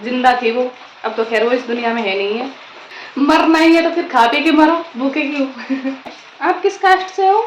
जिंदा थी वो, अब तो खैर वो इस दुनिया में है नहीं है। मरना ही है तो फिर खा पी के मरो, भूखे क्यों। आप किस कास्ट से हो?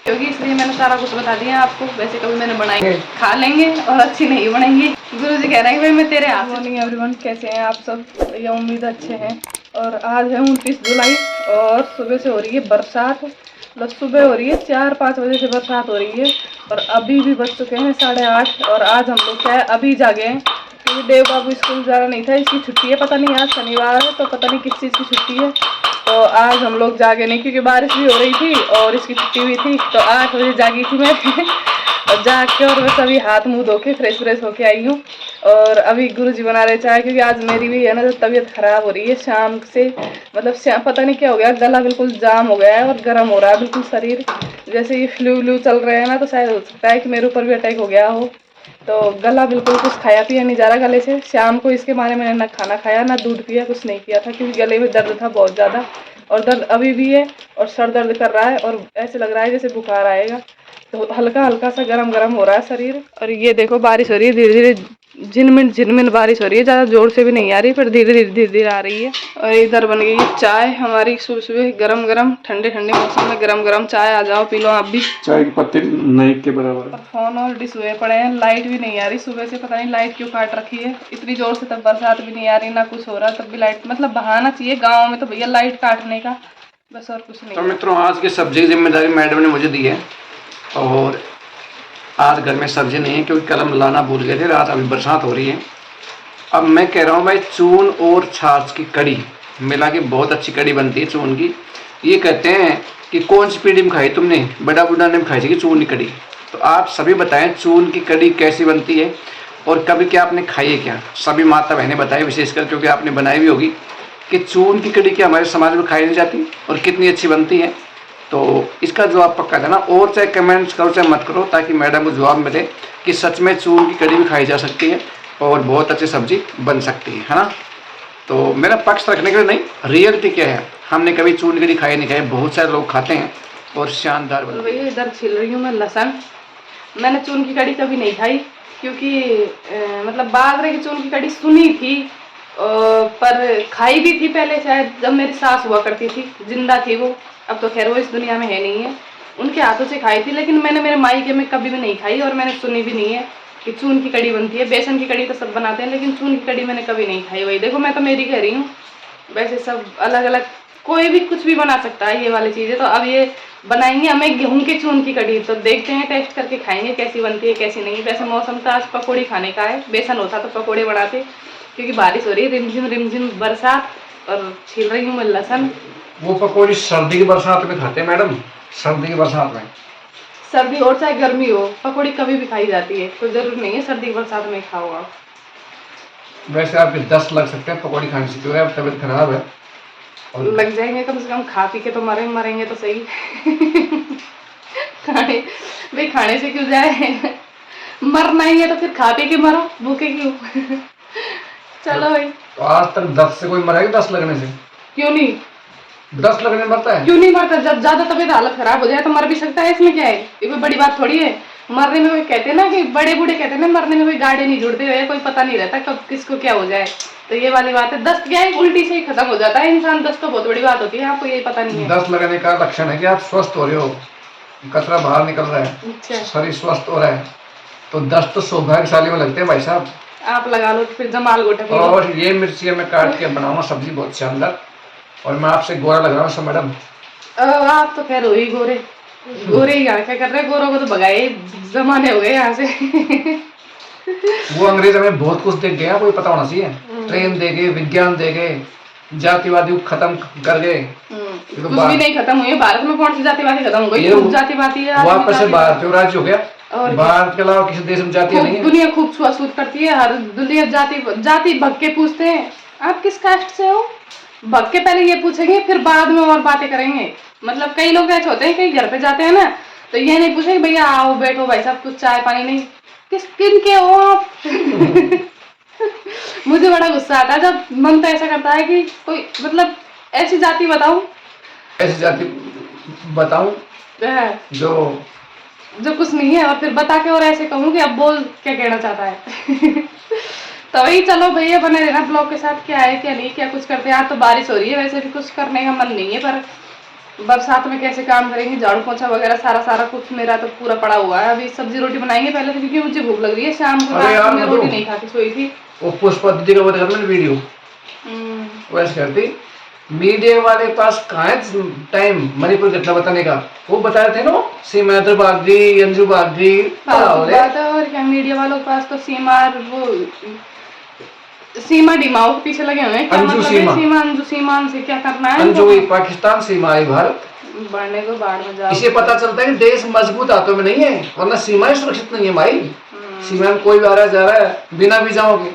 क्योंकि इसलिए मैंने सारा कुछ बता दिया आपको। वैसे कभी मैंने बनाई खा लेंगे और अच्छी नहीं बनेंगी। गुरुजी कह रहे हैं भाई मैं तेरे हाथ। मॉर्निंग एवरीवन, कैसे हैं आप सब? ये उम्मीद अच्छे हैं। और आज है 29 जुलाई और सुबह से हो रही है बरसात। मतलब सुबह हो रही है 4-5 बजे से बरसात हो रही है और अभी भी बज चुके हैं 8:30। और आज हम लोग क्या है अभी जागे हैं क्योंकि देव बाबू स्कूल जाना नहीं था, इसकी छुट्टी है। पता नहीं आज शनिवार है तो पता नहीं किस चीज़ की छुट्टी है। तो आज हम लोग जागे नहीं क्योंकि बारिश भी हो रही थी और इसकी छुट्टी भी थी। तो 8 बजे जागी थी मैं। और जाग के और बस अभी हाथ मुंह धो के फ्रेश होके आई हूँ। और अभी गुरुजी बना रहे चाय क्योंकि आज मेरी भी है ना जो तबीयत खराब हो रही है शाम से। मतलब पता नहीं क्या हो गया, गला बिल्कुल जाम हो गया है और गर्म हो रहा है बिल्कुल शरीर। जैसे ये फ्लू चल रहे हैं ना, तो शायद हो सकता है कि मेरे ऊपर भी अटैक हो गया हो। तो गला बिल्कुल कुछ खाया पिया नहीं जा रहा गले से। शाम को इसके बारे में ना खाना खाया ना दूध पिया, कुछ नहीं किया था क्योंकि गले में दर्द था बहुत ज़्यादा। और दर्द अभी भी है और सर दर्द कर रहा है और ऐसे लग रहा है जैसे बुखार आएगा। तो हल्का हल्का सा गरम गरम हो रहा है शरीर। और ये देखो बारिश हो रही है धीरे धीरे, झिनमिन बारिश हो रही है, ज़्यादा जोर से भी नहीं आ रही, फिर धीरे धीरे आ रही है। और इधर बन गई है चाय हमारी सुबह सुबह गरम गरम, ठंडे ठंडे मौसम में गरम गरम चाय। आ जाओ पी लो आप भी। चाय के पत्ते नहीं के बराबर। और फोन और डिश हुए पड़े हैं, लाइट भी नहीं आ रही सुबह से, पता नहीं लाइट क्यों काट रखी है इतनी जोर से। तब बरसात भी नहीं आ रही ना कुछ हो रहा, तब भी लाइट मतलब बहाना चाहिए गाँव में तो भैया लाइट काटने का, बस और कुछ नहीं। तो मित्रों आज की सब्जी की जिम्मेदारी मैडम ने मुझे दी है और आज घर में सब्जी नहीं है क्योंकि कल हम लाना भूल गए थे, रात अभी बरसात हो रही है। अब मैं कह रहा हूँ भाई चून और छाछ की कड़ी मिला के बहुत अच्छी कड़ी बनती है चून की। ये कहते हैं कि कौन सी पीढ़ी में खाई तुमने, बड़ा बुढ़ा ने खाई थी चून की कड़ी। तो आप सभी बताएं चून की कड़ी कैसी बनती है और कभी क्या आपने खाई है क्या? सभी माता बहनें बताएं, विशेषकर क्योंकि आपने बनाई भी होगी कि चून की कड़ी क्या हमारे समाज में खाई नहीं जाती और कितनी अच्छी बनती है। तो इसका जवाब पक्का देना और चाहे कमेंट्स करो चाहे मत करो, ताकि मैडम को जवाब मिले कि सच में चून की कड़ी भी खाई जा सकती है और बहुत अच्छी सब्जी बन सकती है ना। तो मेरा पक्ष रखने के लिए नहीं, रियलिटी क्या है, हमने कभी चून की कड़ी खाई नहीं खाई, बहुत सारे लोग खाते हैं और शानदार बनती है। इधर छिल रही हूँ मैं लहसुन। मैंने चून की कड़ी कभी नहीं खाई क्योंकि मतलब बाजरे की चून की कड़ी सुनी थी पर खाई भी थी पहले, शायद जब मेरी सास हुआ करती थी, जिंदा थी वो, अब तो खैर वो इस दुनिया में है नहीं है। उनके हाथों से खाई थी लेकिन मैंने मेरे मायके में कभी भी नहीं खाई और मैंने सुनी भी नहीं है कि चून की कड़ी बनती है। बेसन की कड़ी तो सब बनाते हैं लेकिन चून की कड़ी मैंने कभी नहीं खाई। वही देखो मैं तो मेरी कह रही हूँ, वैसे सब अलग अलग कोई भी कुछ भी बना सकता है ये वाली चीज़ें। तो अब ये बनाएंगे हमें गेहूं के चून की कड़ी, तो देखते हैं टेस्ट करके खाएंगे कैसी बनती है कैसी नहीं। वैसे मौसम तो आज पकौड़ी खाने का है, बेसन होता तो पकौड़े बनाते क्योंकि बारिश हो रही है रिमझिम बरसात। और छील रही हूँ मैं लहसुन। वो पकौड़ी सर्दी की बरसात में खाते हैं मैडम, सर्दी की बरसात में। सर्दी और चाहे गर्मी हो पकौड़ी कभी भी खाई जाती है, कोई जरूर नहीं है सर्दी की बरसात में खाओ आप। वैसे आपके 10 लग सकते हैं पकौड़ी खाने से, जो है तबीयत खराब है और लग जाएंगे कम से कम, खा पी के तो मरेंगे तो सही। खाने से क्यों जाए, मरना ही है तो फिर खा पी के मरो, भूखे क्यों। चलो भाई। तो आज तक 10 से कोई मरा है? 10 लगने से क्यों नहीं, 10 लगने मरता है क्यों नहीं मरता? जब ज्यादा तबीयत हालत खराब हो जाए तो मर भी सकता है, इसमें क्या है, ये कोई बड़ी बात थोड़ी है। मरने में कोई कहते हैं ना कि बड़े बूढ़े कहते हैं ना मरने में कोई गाड़ी नहीं जुड़ते हुए, कोई पता नहीं रहता कब किसको क्या हो जाए। तो ये वाली बात है, 10 क्या है उल्टी से ही खत्म हो जाता है इंसान, 10 तो बहुत बड़ी बात होती है, आपको ये पता नहीं है। 10 लगने का लक्षण है कि आप स्वस्थ हो रहे हो, कचरा बाहर निकल रहा है, अच्छा शरीर स्वस्थ हो रहा है। तो 10 तो सौभाग्यशाली में लगते हैं भाई साहब। आप लगा लो फिर जमाल गोटे। और ये मिर्चियाँ मैं काट के बनाऊंगा सब्जी बहुत शानदार। और मैं आपसे गोरा लग रहा हूँ सब मैडम। आप तो खैर हो ही गोरे, गोरे ही क्या कर रहे हैं, गोरों को तो भगाए जमाने हो गए यहाँ से। वो अंग्रेज हमें बहुत कुछ देख गया, कोई पता होना चाहिए, ट्रेन दे गए, विज्ञान दे गए, जातिवादी खत्म कर गए। तो कुछ भी नहीं खत्म हुई, भारत में कौन सी जातिवादी खत्म हो गई, जातिवादी वापस से भारत राज्य हो गया। और भारत के अलावा किसी देश में जाति नहीं है। दुनिया खूब छुआछूत करती है, हर दुनिया जाति भग के पूछते हैं आप किस कास्ट से हो, भग के पहले ये पूछेंगे फिर बाद में और बातें करेंगे। मतलब कई लोग ऐसे होते हैं, कई घर पे जाते हैं ना तो ये नहीं पूछेंगे भैया आओ बैठो भाई साहब कुछ चाय पानी, नहीं किन के हो आप। मुझे बड़ा गुस्सा आता है जब मन तो ऐसा करता है कि कोई मतलब ऐसी जाति बताऊं, ऐसी जाति बताऊं जो कुछ नहीं है और फिर बता के और ऐसे कहूँ कि अब बोल क्या कहना चाहता है। तो वही चलो भैया बने रहना ब्लॉग के साथ, क्या है क्या नहीं, क्या कुछ करते हैं। आज तो बारिश हो रही है, वैसे भी कुछ करने का मन नहीं है, पर बरसात में कैसे काम करेंगे। झाड़ू पोछा वगैरह सारा कुछ मेरा तो पूरा पड़ा हुआ है। अभी सब्जी रोटी बनाएंगे पहले, क्योंकि मुझे भूख लग रही है। शाम को रात में रोटी नहीं खा के सोई थी। वो पुष्पा दीदी का बता वीडियो वैसे करती, मीडिया वाले पास कहाँ है टाइम मणिपुर घटना बताने का। वो बता रहे थे ना, सीमा तो भाग गई, अंजू भाग गई। और क्या मीडिया वालों के पास तो सीमा डिमाओ के पीछे लगे हुए हैं। क्या मतलब है सीमा अंजू सीमा से क्या करना है? अंजू पाकिस्तान, सीमा आई भारत। बढ़ने को बाढ़ में जाओ। इसे पता चलता है कि देश मजबूत हाथों में नहीं है, वरना सीमाएं सुरक्षित नहीं है भाई। सीमा में कोई भी आ रहा है जा रहा है बिना वीजाओं के।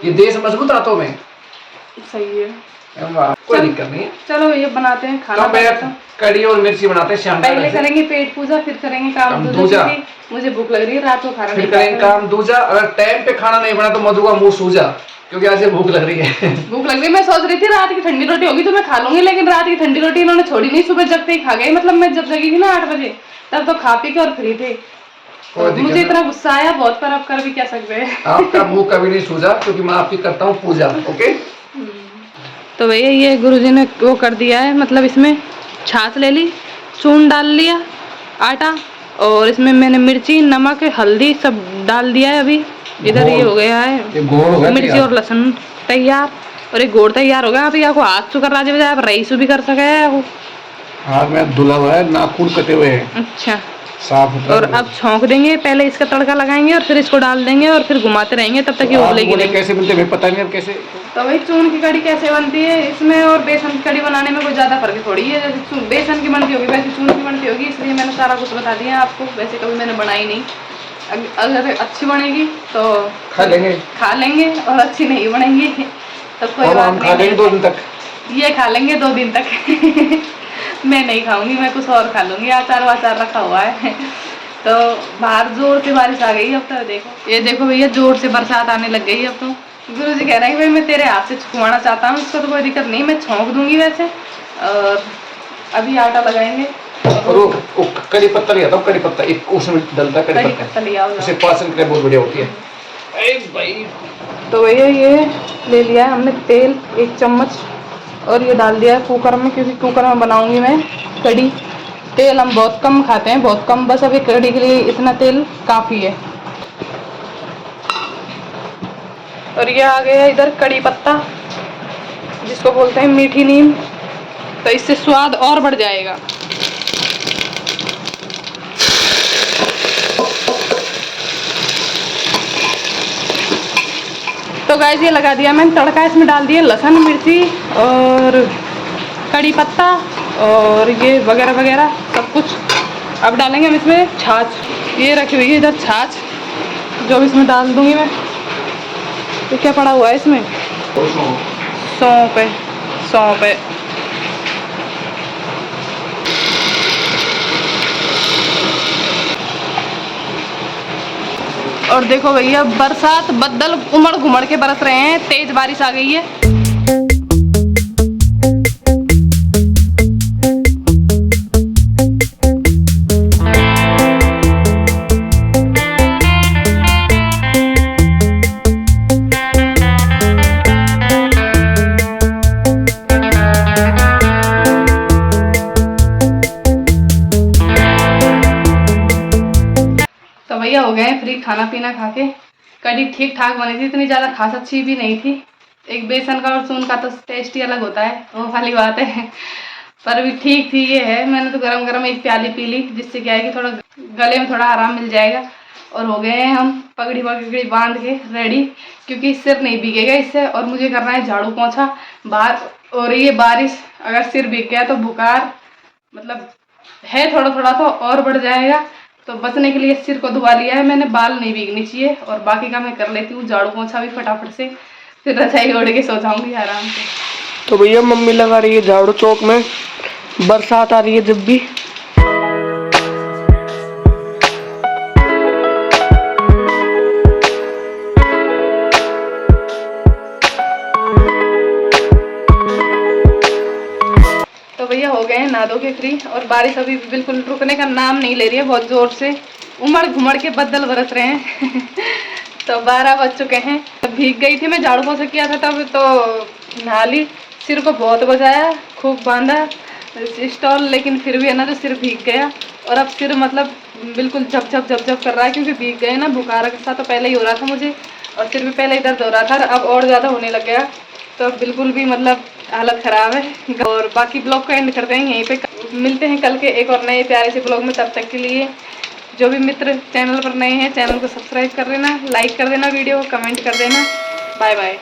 ये देश मजबूत हाथों में। सही है, कोई दिक्कत नहीं है। चलो ये बनाते हैं खाना। कड़ी और मिर्ची बनाते हैं शाम। पहले करेंगे पेट पूजा, फिर करेंगे काम दूजा। मुझे भूख लग रही है, रात को खाना फिर करेंगे काम दूजा। अगर टाइम पे खाना नहीं बना तो मधु का मुंह सूजा, क्योंकि आज भूख लग रही है। भूख लग रही है। मैं सोच रही थी रात की ठंडी रोटी होगी तो मैं खा लूंगी, लेकिन रात की ठंडी रोटी इन्होंने छोड़ी नहीं। सुबह जगते ही खा गए। मतलब मैं जब जगी थी ना 8 बजे, तब तो खा पी के और फ्री थे। तो मुझे इतना गुस्सा आया बहुत, पर अब कर भी क्या सकते हैं। आपका मुंह कभी नहीं सूजा, क्योंकि मैं आपकी करता हूँ पूजा। ओके। तो भैया ये गुरुजी ने वो कर दिया है, मतलब इसमें छाछ ले ली, चून डाल लिया, आटा, और इसमें मैंने मिर्ची नमक हल्दी सब डाल दिया है। अभी इधर ये हो गया है मिर्ची और लहसुन तैयार, और एक गोड़ तैयार हो गया। आप को हाथ से कर रहा बजाय आप रईसू भी कर सके। हाथ में धुला हुआ है, नाखून कटे हुए हैं। अच्छा, साफ। और अब छौंक देंगे, पहले इसका तड़का लगाएंगे और फिर इसको डाल देंगे और फिर घुमाते रहेंगे तब तक ये उबलेगी नहीं। कैसे बनते हैं पता नहीं अब कैसे। तो वही चून की कड़ी कैसे बनती है, इसमें और बेसन की कड़ी बनाने में कोई ज़्यादा फर्क थोड़ी है। जैसे बेसन की बनती होगी वैसे चून की बनती होगी, इसलिए मैंने सारा कुछ बता दिया आपको। वैसे कभी मैंने बनाई नहीं। अगर अच्छी बनेगी तो खा लेंगे और अच्छी नहीं बनेगी तो कोई बात नहीं, खा लेंगे 2 दिन तक। ये खा लेंगे 2 दिन तक। मैं नहीं खाऊंगी, मैं कुछ और खा लूंगी। अचार वाचार रखा हुआ है। तो बाहर जोर से बारिश आ गई। अब तो देखो, ये देखो भैया जोर से बरसात आने लग गई। अब तो गुरुजी कह रहे हैं कि भाई मैं तेरे हाथ से छुपाना चाहता हूँ, इसको तो कोई दिक्कत नहीं, मैं छौंक दूंगी वैसे। और अभी आटा लगाएंगे। और वो कड़ी पत्ता लिया था, कड़ी पत्ता एक उसमें डलता है। कड़ी पत्ता लिया, उसे पाचन के लिए बहुत बढ़िया होती है। अरे भाई, तो भैया ये ले लिया है हमने तेल 1 चम्मच, और ये डाल दिया है कुकर में, क्योंकि कुकर में बनाऊंगी मैं कड़ी। तेल हम बहुत कम खाते हैं, बहुत कम, बस अभी कड़ी के लिए इतना तेल काफ़ी है। और ये आ गया इधर कड़ी पत्ता, जिसको बोलते हैं मीठी नीम, तो इससे स्वाद और बढ़ जाएगा। तो गाइस ये लगा दिया मैंने तड़का, इसमें डाल दिया लहसुन मिर्ची और कड़ी पत्ता और ये वगैरह वगैरह सब कुछ। अब डालेंगे हम इसमें छाछ। ये रखी हुई है इधर छाछ, जो भी इसमें डाल दूंगी मैं। तो क्या पड़ा हुआ है इसमें? सौंफ है। और देखो भैया बरसात बदल उमड़ घुमड़ के बरस रहे हैं, तेज बारिश आ गई है। भैया हो गए फ्री खाना पीना खा के। कड़ी ठीक ठाक बनी थी, इतनी ज़्यादा खास अच्छी भी नहीं थी। एक बेसन का और चून का तो टेस्ट ही अलग होता है, वो वाली बात है। पर भी ठीक थी। ये है, मैंने तो गरम गरम एक प्याली पी ली, जिससे क्या है कि थोड़ा गले में थोड़ा आराम मिल जाएगा। और हो गए हैं हम पगड़ी पगड़ी बांध के रेडी, क्योंकि सिर नहीं भीगेगा इससे। और मुझे करना है झाड़ू पोंछा। बाहर हो रही है बारिश, अगर सिर भीग गया तो बुखार मतलब है थोड़ा थोड़ा तो और बढ़ जाएगा। तो बचने के लिए सिर को धुआ लिया है मैंने, बाल नहीं भीगने चाहिए। और बाकी का मैं कर लेती हूँ, झाड़ू पोंछा भी फटाफट से, फिर रजाई ओढ़ के सो जाऊंगी आराम से। तो भैया मम्मी लगा रही है झाड़ू चौक में, बरसात आ रही है जब भी। तो भैया हो गए हैं नहा धो के फ्री, और बारिश अभी बिल्कुल रुकने का नाम नहीं ले रही है, बहुत जोर से उमड़ घुमड़ के बदल बरस रहे हैं। तो 12 बज चुके हैं। भीग गई थी, मैं झाड़ू पोछा किया था तब तो नहा ली। सिर को बहुत बजाया, खूब बांधा स्टॉल, लेकिन फिर भी है ना जो सिर भीग गया। और अब सिर मतलब बिल्कुल झप झप झप झप कर रहा है, क्योंकि भीग गए ना। बुखार के साथ तो पहले ही हो रहा था मुझे, और सिर भी पहले ही दर्द हो रहा था, अब और ज़्यादा होने लग गया। तो अब बिल्कुल भी मतलब हालत ख़राब है। और बाकी ब्लॉग को एंड करते हैं यहीं पे। मिलते हैं कल के एक और नए प्यारे से ब्लॉग में। तब तक के लिए जो भी मित्र चैनल पर नए हैं, चैनल को सब्सक्राइब कर देना, लाइक कर देना वीडियो को, कमेंट कर देना। Bye bye.